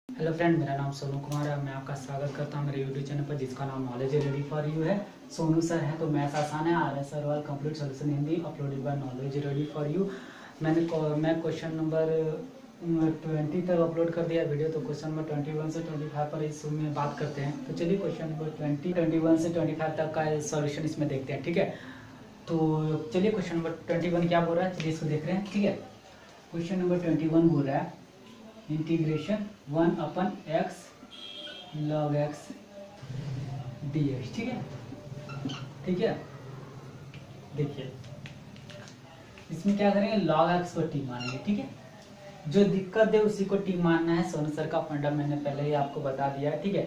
Hello friend, मेरा नाम सोनू कुमार है। मैं आपका स्वागत करता हूं मेरे यूट्यूब चैनल पर जिसका नाम नॉलेज रेडी फॉर यू है। सोनू सर है तो मैथ्स आसान है। RS Agarwal complete solution Hindi uploaded by knowledge ready for you. मैं क्वेश्चन नंबर 20 तक अपलोड कर दिया वीडियो, तो क्वेश्चन नंबर 21 से 25 पर इस में बात करते हैं। तो चलिए क्वेश्चन नंबर 21 से 25 तक का सॉल्यूशन इसमें देखते हैं, ठीक है। तो चलिए क्वेश्चन नंबर 21 क्या बोल रहा है, चलिए इसको देख रहे हैं, ठीक है। क्वेश्चन नंबर 21 बोल रहा है integration 1/x log x dx, ठीक है, ठीक है। देखिए इसमें क्या करेंगे, log x को t मानेंगे, ठीक है। जो दिक्कत है उसी को t मानना है। सोनू सर का फंडा मैंने पहले ही आपको बता दिया है, ठीक है।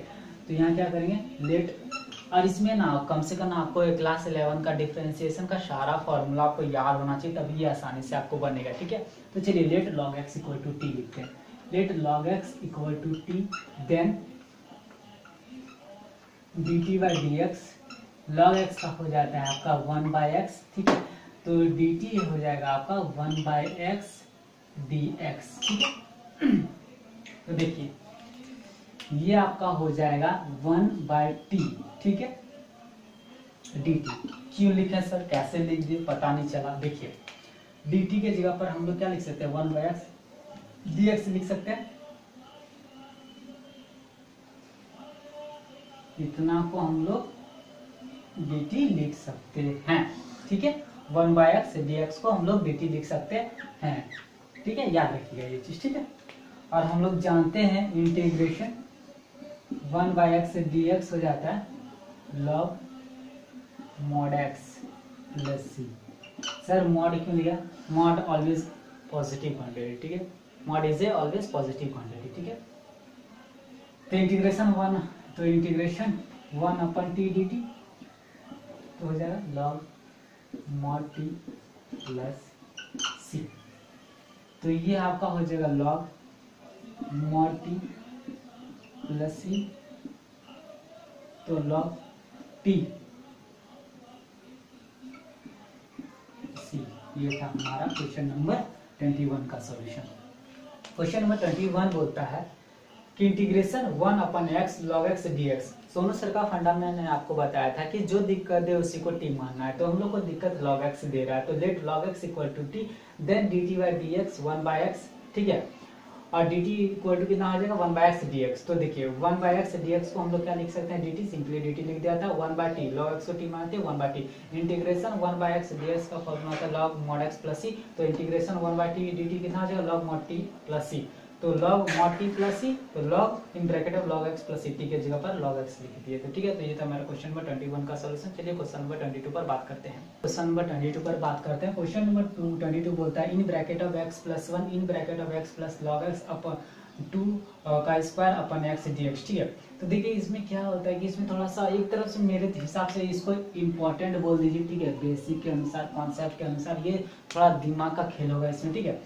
तो यहाँ क्या करेंगे, लेट, और इसमें ना कम से कम आपको क्लास 11 का डिफरेंशिएशन का सारा फॉर्मूला आपको याद होना चाहिए, तभी ये आसानी से आपको बनेगा, ठीक है। तो चलिए let log x equal to t लिखते हैं। Let log x equal to T, then dt by d x. log x का हो जाता है आपका 1/x, ठीक है। तो dt हो जाएगा आपका 1/x dx, ठीक है। तो देखिए ये आपका हो जाएगा 1/t, ठीक है। dt क्यों लिखे सर, कैसे लिख दिए पता नहीं चला। देखिए dt के जगह पर हम लोग क्या लिख सकते हैं, 1/x dx लिख सकते हैं। इतना को हम लोग dt लिख सकते हैं, ठीक है। 1/x dx को हम लोग dt लिख सकते हैं, ठीक है। याद रखिएगा ये चीज, ठीक है। और हम लोग जानते हैं इंटीग्रेशन 1/x dx हो जाता है log mod x plus c। Sir mod क्यों लिया, मॉड ऑलवेज पॉजिटिव क्वांटिटी, ठीक है। Mod is a always positive quantity, ठीक है। तो इंटीग्रेशन 1/t dt तो हो जाएगा log mod t plus c। तो ये आपका हो जाएगा log mod t plus c। तो log t c, ये था हमारा क्वेश्चन नंबर 21 का सॉल्यूशन। क्वेश्चन नंबर 21 बोलता है कि integration 1/x log x dx। Sonu sir का फंडा मैंने आपको बताया था कि जो दिक्कत है उसी को t मानना है। तो हम लोग को दिक्कत log x दे रहा है, तो let log x equal to t, then dt by dx 1/x, ठीक है। और dt इक्वल टू कितना हो जाएगा, 1/x dx। तो देखिए 1/x dx को हम लोग क्या लिख सकते हैं, dt, सिंपली dt लिख दिया था। 1/t log x को t मानते हैं, 1/t इंटीग्रेशन 1/x dx का फॉर्मूला था log mod x plus c। तो इंटीग्रेशन 1/t dt कितना हो जाएगा, log mod t plus c। तो log mod t plus c, तो log in bracket of log x plus t के जगह पर log x लिख दिए, तो ठीक है। तो ये था मेरा क्वेश्चन नंबर 21 का सॉल्यूशन। चलिए क्वेश्चन नंबर 22 पर बात करते हैं। क्वेश्चन नंबर 22 पर बात करते हैं। क्वेश्चन नंबर 22 बोलता है इन bracket of x plus 1 in bracket of x plus log x अपन 2 का स्क्वायर अपन x dx, ठीक है। तो देखिए इसमें क्या होता है कि इसमें थोड़ा सा एक तरफ से मेरे हिसाब से इसको इम्पोर्टेंट बोल दीजिए, ठीक है। बेसिक के अनुसार, कॉन्सेप्ट के अनुसार ये थोड़ा दिमाग का खेल होगा इसमें, ठीक है।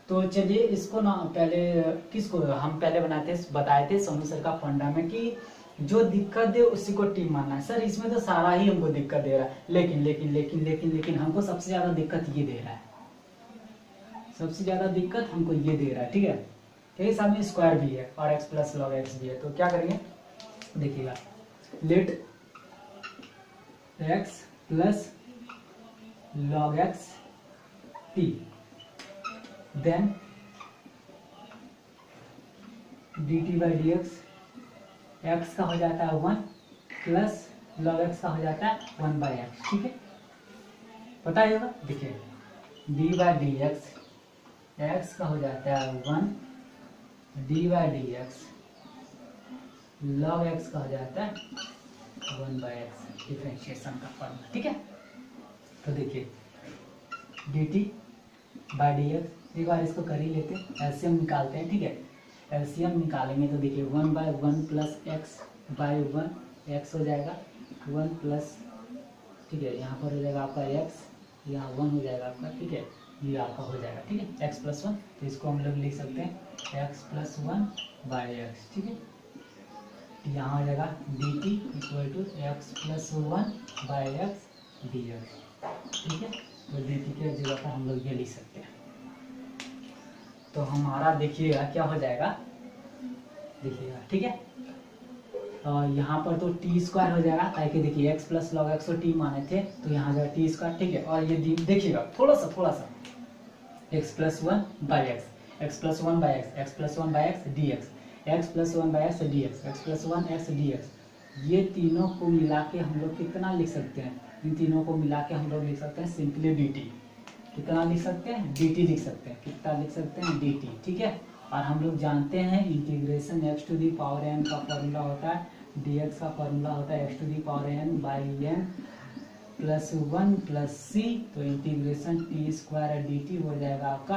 तो चलिए इसको ना पहले किसको हम पहले बताए थे सोनू सर का फंडा में कि जो दिक्कत दे उसी को टी मानना है। सर इसमें तो सारा ही हमको दिक्कत दे रहा है, लेकिन लेकिन लेकिन लेकिन लेकिन हमको सबसे ज्यादा दिक्कत ये दे रहा है, सबसे ज्यादा दिक्कत हमको ये दे रहा है, ठीक है। तो इस में स्क्वायर भी है और x प्लस लॉग एक्स भी है। तो क्या करेंगे, देखिएगा let x plus log x t, then dt by d x का हो जाता है 1 प्लस लॉग एक्स का हो जाता है 1/x, ठीक है। पता ही होगा, देखिए d बाई डी एक्स का हो जाता है 1, d by d x log x का हो जाता है 1/x, डिफरेंशिएशन का फॉर्मूला, ठीक है। तो देखिए dt बाई डी एक्स, एक बार इसको कर ही लेते हैं, एलसीएम निकालते हैं, ठीक है। एलसीएम निकालेंगे तो देखिए 1/1 प्लस एक्स बाई 1 एक्स हो जाएगा 1 प्लस, ठीक है। यहाँ पर हो जाएगा आपका x, यहाँ 1 हो जाएगा आपका, ठीक है। ये आपका हो जाएगा, ठीक है, x प्लस 1। तो इसको हम लोग लिख सकते हैं x प्लस 1 बाई एक्स, ठीक है। यहाँ हो जाएगा dt equal to x plus 1 by x d x, ठीक है। तो dt के जगह पर हम लोग ये लिख सकते हैं। तो हमारा देखिएगा क्या हो जाएगा, देखिएगा, ठीक है। यहाँ पर तो टी स्क्वायर हो जाएगा, ताकि देखिए एक्स प्लस लॉग एक्स को टी माने थे तो यहाँ जाएगा टी स्क्वायर, ठीक है। और ये देखिएगा थोड़ा सा x plus one by x, x plus one by x, x plus one by x d x, x plus one by x d x, x plus one x d x. ये तीनों को मिला के हम लोग कितना लिख सकते हैं? इन तीनों को मिला के हम लोग लिख सकते हैं सिंपली डी टी। कितना लिख सकते हैं? डी टी लिख सकते हैं। कितना लिख सकते हैं? डी टी, ठीक है। और हम लोग जानते हैं integration x to the power n का फॉर्मूला होता है, डी एक्स का फॉर्मूला होता है x to the power n by n plus one plus C. तो integration T square d T हो जाएगा आपका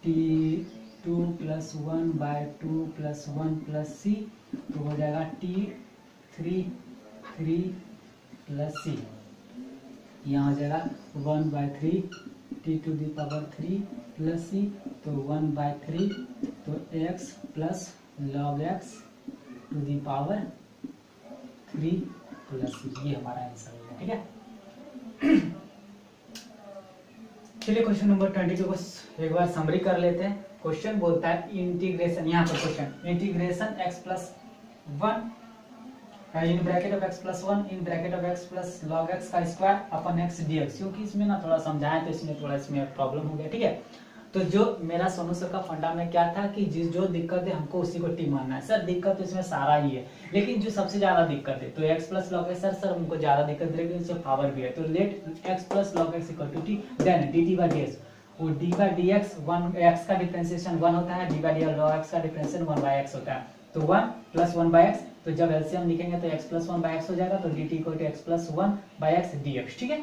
T two plus one by two plus one plus C, तो हो जाएगा T three three plus C. यहाँ हो जाएगा one by three T to the power three plus C, तो वन बाय थ्री, तो x plus log x to the power three plus C. ये हमारा आंसर होगा, ठीक है। चलिए क्वेश्चन नंबर 22 को एक बार समरी कर लेते हैं। क्वेश्चन बोलता है इंटीग्रेशन, यहाँ पर question integration x plus one in bracket of x plus one in bracket of x plus log x का square upon x d x. क्योंकि इसमें ना थोड़ा समझाया तो इसमें थोड़ा इसमें प्रॉब्लम हो गया, ठीक है। तो जो मेरा सोनू सर का फंडा में क्या था कि जो दिक्कत है हमको उसी को टी मानना है। सर दिक्कत तो इसमें सारा ही है, लेकिन जो सबसे ज्यादा दिक्कत है तो x plus log x. Sir हमको ज्यादा दिक्कत रहेगी, इसमें पावर भी है। तो let x plus log x equal to T, then d T by d x. वो d by d x, one x का डिफरेंशिएशन वन होता है, d by d log x का डिफरेंशिएशन वन बाई एक्स होता है। तो one plus one by x, तो जब एलसीएम लिखेंगे तो x plus one by x हो जाएगा, तो d t equal to x plus one by x d x, ठीक है।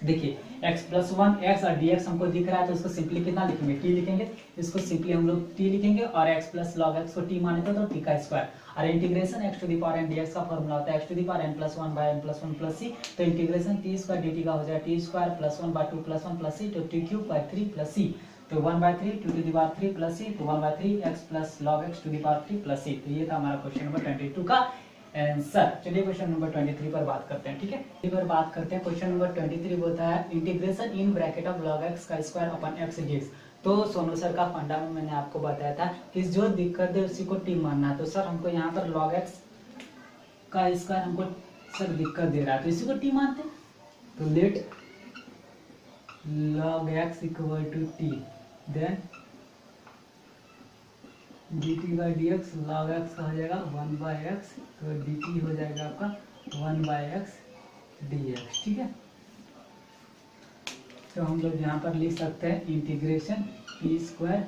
देखिए x प्लस वन एक्स और dx हमको दिख रहा है, तो इसको सिंपली कितना लिखेंगे? t लिखेंगे। इसको सिंपली हम लोग t लिखेंगे और x प्लस लॉग x को t माने तो t का स्क्वायर। और integration x to the power n dx का फॉर्मूला होता है x to the power n plus one by n plus one plus C. तो इंटीग्रेशन t स्क्वायर dt का हो जाएगा t square plus one by two plus one plus C, तो t cube by three plus C. तो one by three to the power three plus C, तो one by three x plus log x to the power three plus C. तो ये था हमारा question number 22 का answer. चलिए question number 23 पर बात करते हैं, ठीक है। इस पर बात करते हैं। क्वेश्चन नंबर 23 बोलता है integration in bracket of log x का स्क्वायर अपन x dx। तो सोनू सर का फंडा में मैंने आपको बताया था कि जो दिक्कत है उसी को टी मानना है। तो सर हमको यहाँ पर log x का स्क्वायर हमको सर दिक्कत दे रहा है, तो इसी को टी मानते हैं। तो let log x equal to T, then dt by d x, log x का हो जाएगा वन बाई एक्स, तो dt हो जाएगा आपका one by x d x, ठीक है। तो हम लोग यहाँ पर लिख सकते हैं integration T square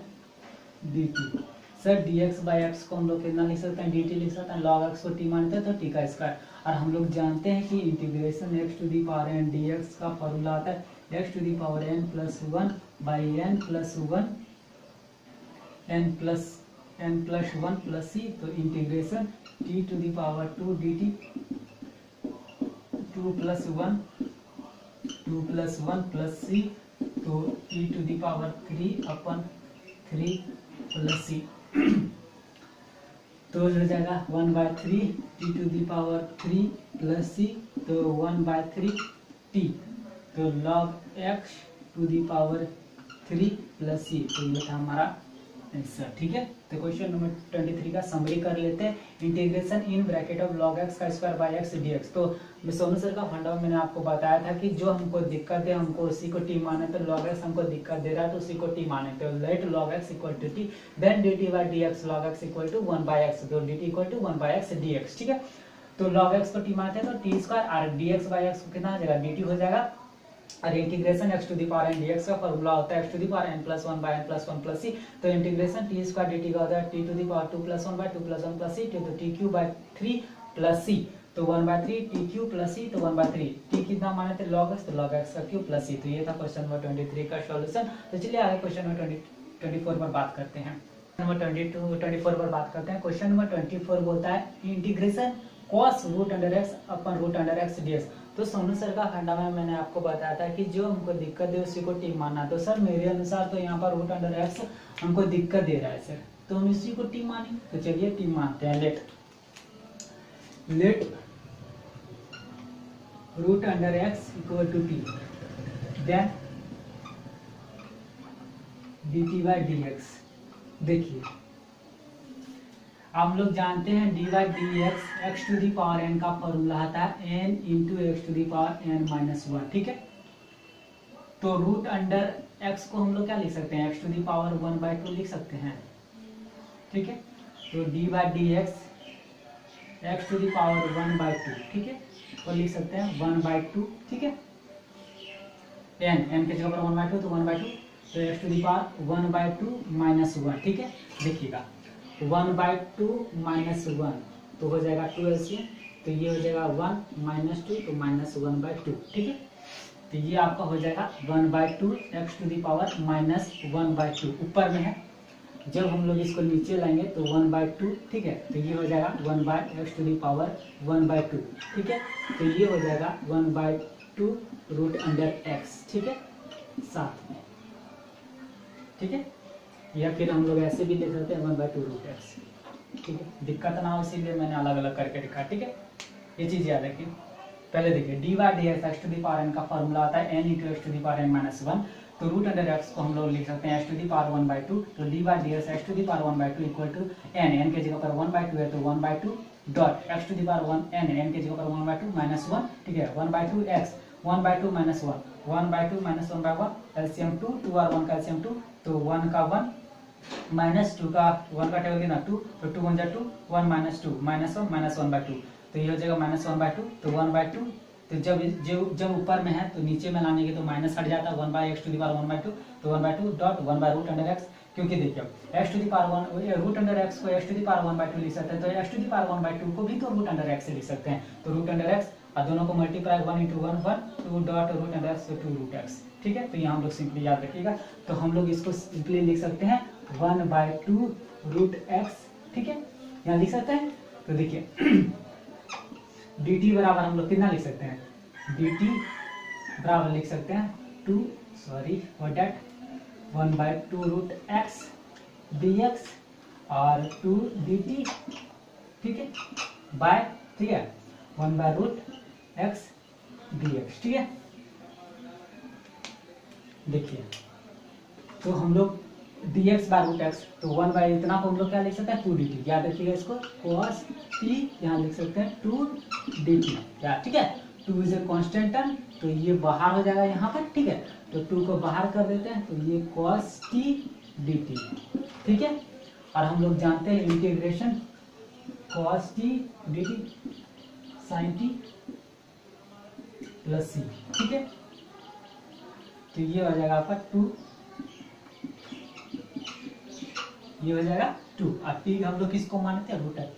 d T. Sir D x by x को हम लोग कितना लिख सकते हैं? डी टी लिख सकते हैं। लॉग एक्स को टी मानते हैं तो टी का स्क्वायर। और हम लोग जानते हैं कि integration x to the power n d x का फॉर्मूला आता है x to the power n plus one by n plus one n plus one plus C. तो integration T to the power two d T two plus one plus C, तो T to the power three upon three plus C. तो हो जाएगा one by three T to the power three plus C, तो one by three T, तो log x to the power three plus C. तो ये था हमारा answer, ठीक है। तो क्वेश्चन नंबर 23 का समरी कर लेते हैं। Integration in bracket of log x का स्क्वायर बाय x dx। तो सोनू सर का फंडा मैंने आपको बताया था कि जो हमको दिक्कत है हमको उसी को टी माने। तो log x हमको दिक्कत दे रहा है तो उसी को टी माने। तो let log x equal to T, then dt by dx log x equal to one by x, तो dt equal to one by x dx, ठीक है। तो log x को टी मानते हैं तो टी स्क्वायर और dx बाय एक्स को कितना हो जाएगा? dt हो जाएगा। और integration x to the power n dx का फॉर्मूला होता है x to the power n plus one by n plus one plus C. तो इंटीग्रेशन टी स्क्वायर dt का होता है T to the power two plus one by two plus one plus C, तो T cube by three plus C, तो one by three T cube plus C, तो one by three T कितना माने थे? log x, तो log x का Q plus C. तो ये था क्वेश्चन नंबर 23 का सॉल्यूशन। तो चलिए आगे क्वेश्चन नंबर 24 पर बात करते हैं। नंबर 24 पर बात करते हैं। क्वेश्चन नंबर 24 बोलता है integration cos root under x अपन रूट अंडर एक्स ds। तो सोनू सर का फंडा में मैंने आपको बताया था कि जो हमको दिक्कत है उसी को टी मानना। तो सर मेरे अनुसार तो यहाँ पर रूट अंडर एक्स हमको दिक्कत दे रहा है सर, तो हम इसी को टी मानेंगे। तो चलिए टी मानते हैं। Let root under x equal to T, then dt by dx। देखिए हम लोग जानते हैं d by d x x to the power n का फॉर्मूला आता है n into x to the power n minus one, ठीक है। तो रूट अंडर एक्स को हम लोग क्या लिख सकते हैं, एक्स टू दी पावर 1/2 लिख सकते हैं, ठीक है। तो d by d x x to the power 1/2, ठीक है, तो लिख सकते हैं 1/2, ठीक है। एन के जगह पर 1/2 तो 1/2, तो x to the power 1/2 minus 1, ठीक है। देखिएगा 1/2 माइनस 1 तो हो जाएगा 2 एलसीएम, तो ये हो जाएगा 1 माइनस 2 तो माइनस 1/2, ठीक है। तो ये आपका हो जाएगा 1/2 x to the power minus 1/2 ऊपर में है। जब हम लोग इसको नीचे लाएंगे तो 1/2, ठीक है, तो ये हो जाएगा 1/x टू दी पावर 1/2, ठीक है। तो ये हो जाएगा 1/2 रूट अंडर x, ठीक है, साथ में, ठीक है। या फिर हम लोग ऐसे भी लिख सकते हैं 1/2 रूट x, ठीक है। दिक्कत ना हो इसीलिए मैंने अलग अलग करके लिखा, ठीक है। ये चीज याद रखिए। पहले देखिए d by d x x to the power n का फॉर्मूला आता है n into x to the power n minus 1। तो रूट अंडर एक्स को हम लोग लिख सकते हैं एक्स टू दी पावर 1/2। तो d by d x to the power 1/2 equal to n के जगह पर 1/2 है तो 1/2 dot x to the power 1 n के जगह पर 1/2 माइनस 1, ठीक है। 1/2 एक्स 1/2 माइनस 1 1/2 माइनस 1/1 एलसीएम 2 2 और 1 का एलसीएम 2 तो 1 का 1 माइनस 2 का 1 का टेबल कितना 2 तो 2 1 जा 2 1 माइनस 2 माइनस 1 माइनस 1/2 तो ये हो जाएगा माइनस 1/2 तो 1/2 तो जब ऊपर में है तो नीचे में लाने के तो माइनस हट जाता है 1/x टू दी पावर 1/2 तो 1/2 डॉट 1/रूट अंडर x, क्योंकि देखिए x to the power 1 root under x को x टू दी पावर 1/2 लिख सकते हैं तो x टू दी पावर 1/2 को भी तो रूट अंडर x से लिख सकते हैं। तो रूट अंडर x और दोनों को multiply 1 × 1 1 2 dot root under x तो 2 रूट x, ठीक है। तो यहाँ हम लोग सिंपली याद रखिएगा। तो हम लोग इसको सिंपली लिख सकते हैं 1/2 रूट x, ठीक है, यहाँ लिख सकते हैं। तो देखिए dt बराबर हम लोग कितना लिख सकते हैं, dt बराबर लिख सकते हैं 1/2 रूट x dx और 2 dt, ठीक है, बाय, ठीक है, 1/रूट x dx, ठीक है। देखिए तो हम लोग dx बाय रूट x तो 1 बाय इतना को हम लोग क्या लिख सकते हैं 2 dt, याद रखिएगा इसको cos t यहाँ लिख सकते हैं 2 dt, क्या, ठीक है। 2 इज ए कांस्टेंट टर्म तो ये बाहर हो जाएगा यहाँ पर, ठीक है। तो 2 को बाहर कर देते हैं तो ये cos t dt, ठीक है। और हम लोग जानते हैं integration cos t dt sin t plus c, ठीक है। तो ये हो जाएगा आपका 2, ये हो जाएगा 2 और t हम लोग किसको मानते हैं रूट है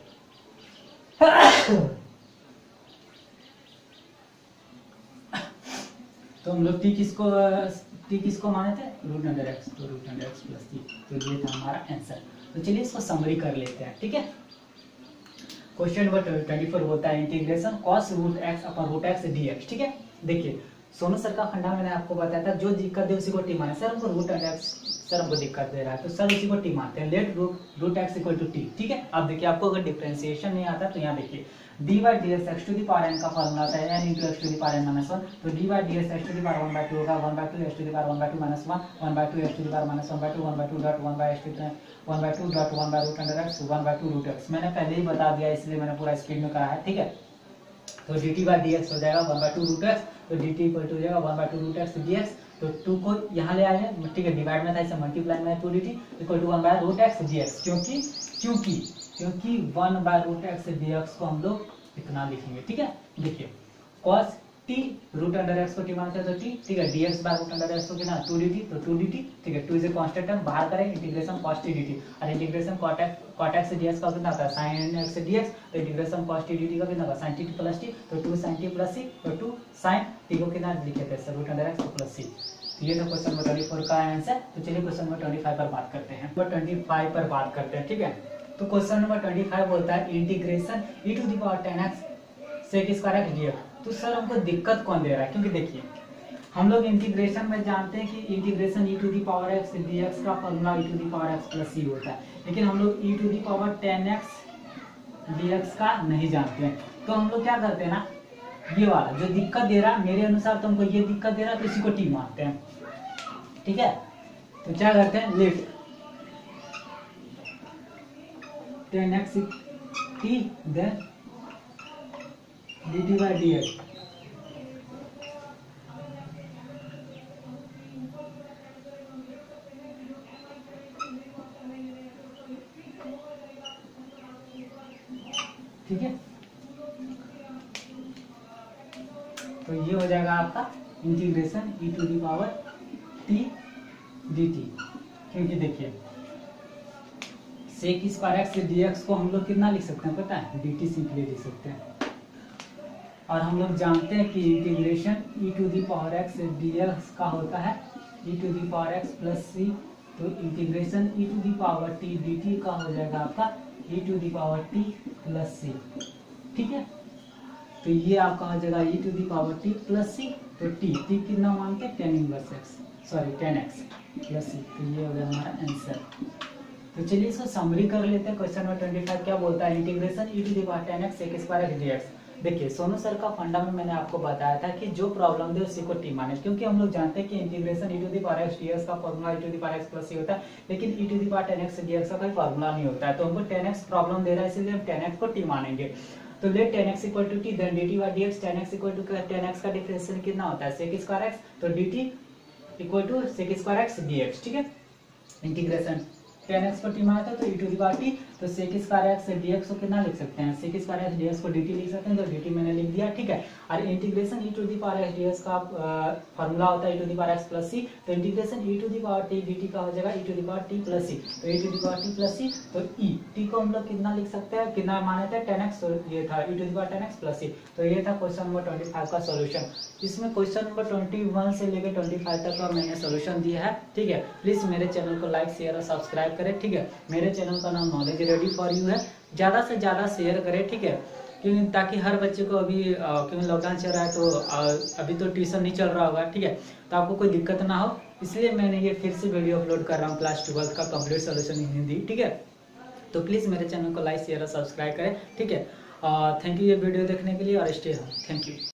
तो हम लोग t किसको माने थे रूट अंडर x, तो root under x plus t, तो ये था हमारा आंसर। तो चलिए इसको समरी कर लेते हैं, ठीक है। क्वेश्चन नंबर 24 होता है integration cos root x upon root x dx, ठीक है। देखिए सोनू सर का फंडा मैंने आपको बताया था, जो दिक्कत है उसी को टी माने। सर हमको रूट अंडर x सर हमको दिक्कत दे रहा है तो सर उसी को टी मानते हैं, let root x equal to t, ठीक है। अब देखिए आपको अगर डिफरेंशिएशन नहीं आता तो यहाँ देखिए d by d x x to the power n का फॉर्मूला आता है n into x to the power n minus 1। तो d by d x x to the power 1/2 होगा 1/2 x to the power 1/2 minus 1 1/2 x to the power minus 1/2 1/2 dot 1 by x to 1/2 dot 1 by root under x 1/2 root x. मैंने पहले ही बता दिया इसलिए मैंने पूरा speed में करा है, ठीक है। तो d T by d x हो जाएगा 1/2 रूट एक्स, तो डी टी इक्वल टू हो जाएगा 1/2 रूट एक्स डी एक्स। तो 2 को यहाँ ले आए, ठीक है, डिवाइड में था इसे मल्टीप्लाई में 2 dt equal to 1/√x dx, क्योंकि 1/√x dx को हम लोग इतना लिखेंगे, ठीक है। देखिए cos t root under x को t मानते हैं तो t, ठीक है, dx by root under x को कितना 2 dt तो 2 dt, ठीक है। 2 इज ए कांस्टेंट टर्म, बाहर करें इंटीग्रेशन cos t dt और इंटीग्रेशन cot x dx का कितना होता है sin x dx, तो इंटीग्रेशन cos t dt का कितना होगा sin t प्लस t, तो 2 sin t प्लस c, तो 2 sin t को कितना लिखे थे root under x plus c। तो ये तो क्वेश्चन नंबर 24 का आंसर। तो चलिए क्वेश्चन नंबर 25 पर बात करते हैं, नंबर 25 पर बात करते हैं, ठीक है। तो क्वेश्चन नंबर 25 बोलता है integration e to the power 10x sec square x dx। तो सर हमको दिक्कत कौन दे रहा है, क्योंकि देखिए हम लोग इंटीग्रेशन में जानते हैं कि integration e to the power x dx का formula e to the power x plus c होता है, लेकिन हम लोग e to the power 10x dx का नहीं जानते हैं। तो हम लोग क्या करते हैं ना, ये वाला जो दिक्कत दे रहा है मेरे अनुसार तो हमको ये दिक्कत दे रहा है तो इसी को टी मानते हैं, ठीक है। तो क्या करते हैं late 10x t then dt by dx। ठीक है, तो ये हो जाएगा आपका integration e to the power t dt। क्योंकि देखिए सेक स्क्वायर एक्स dx को हम लोग कितना लिख सकते हैं पता है, dt सिंपली लिख सकते हैं। और हम लोग जानते हैं कि integration e to the power x dx का होता है e to the power x plus c, तो integration e to the power t dt का हो जाएगा आपका e to the power t plus c। ठीक है, तो ये आपका हो जाएगा e to the power t plus c, तो t कितना मानते हैं 10x प्लस c, तो ये हो गया हमारा आंसर। तो चलिए इसको समरी कर लेते हैं। क्वेश्चन नंबर 25 क्या बोलता है, integration e to the power 10x sec square x dx। देखिए सोनू सर का फंडा में मैंने आपको बताया था कि जो प्रॉब्लम दे उसी को टी माने, क्योंकि हम लोग जानते हैं कि integration e to the power x dx का formula e to the power x plus c होता है, लेकिन e to the power 10x dx का कोई फॉर्मूला नहीं होता है। तो हमको 10x प्रॉब्लम दे रहा है, इसलिए हम 10x को टी मानेंगे। तो let 10x equal to t then dt by dx। 10x equal to 10x का डिफरेंशियल कितना होता है sec स्क्वायर x, तो dt equal to sec square x dx। ठीक है, इंटीग्रेशन 10x को टी माना था तो e to the power t, तो sec स्क्वायर x dx को कितना लिख सकते हैं, sec स्क्वायर x dx को dt लिख सकते हैं, तो dt मैंने लिख दिया। ठीक है, और integration e to the power x dx का फॉर्मूला होता है e to the power x plus c, तो integration e to the power t dt का हो जाएगा e to the power t plus c, तो e to the power t plus c, तो e t को हम लोग कितना लिख सकते हैं, कितना माने थे 10x, तो ये था e to the power 10x plus c। तो ये था क्वेश्चन नंबर 25 का सॉल्यूशन। इसमें क्वेश्चन नंबर 21 से लेकर 25 तक का मैंने सॉल्यूशन दिया है। ठीक है, प्लीज मेरे चैनल को लाइक शेयर और सब्सक्राइब करें। ठीक है, मेरे चैनल का नाम नॉलेज रेडी फॉर यू है, ज्यादा से ज्यादा शेयर करें। ठीक है, क्योंकि ताकि हर बच्चे को अभी क्योंकि लॉकडाउन चल रहा है तो अभी तो ट्यूशन नहीं चल रहा होगा। ठीक है, तो आपको कोई दिक्कत ना हो, इसलिए मैंने ये फिर से वीडियो अपलोड कर रहा हूँ क्लास 12 का कंप्लीट सॉल्यूशन इन हिंदी। ठीक है, तो प्लीज मेरे चैनल को लाइक शेयर और सब्सक्राइब करें। ठीक है, थैंक यू ये वीडियो देखने के लिए और स्टे होम। Thank you.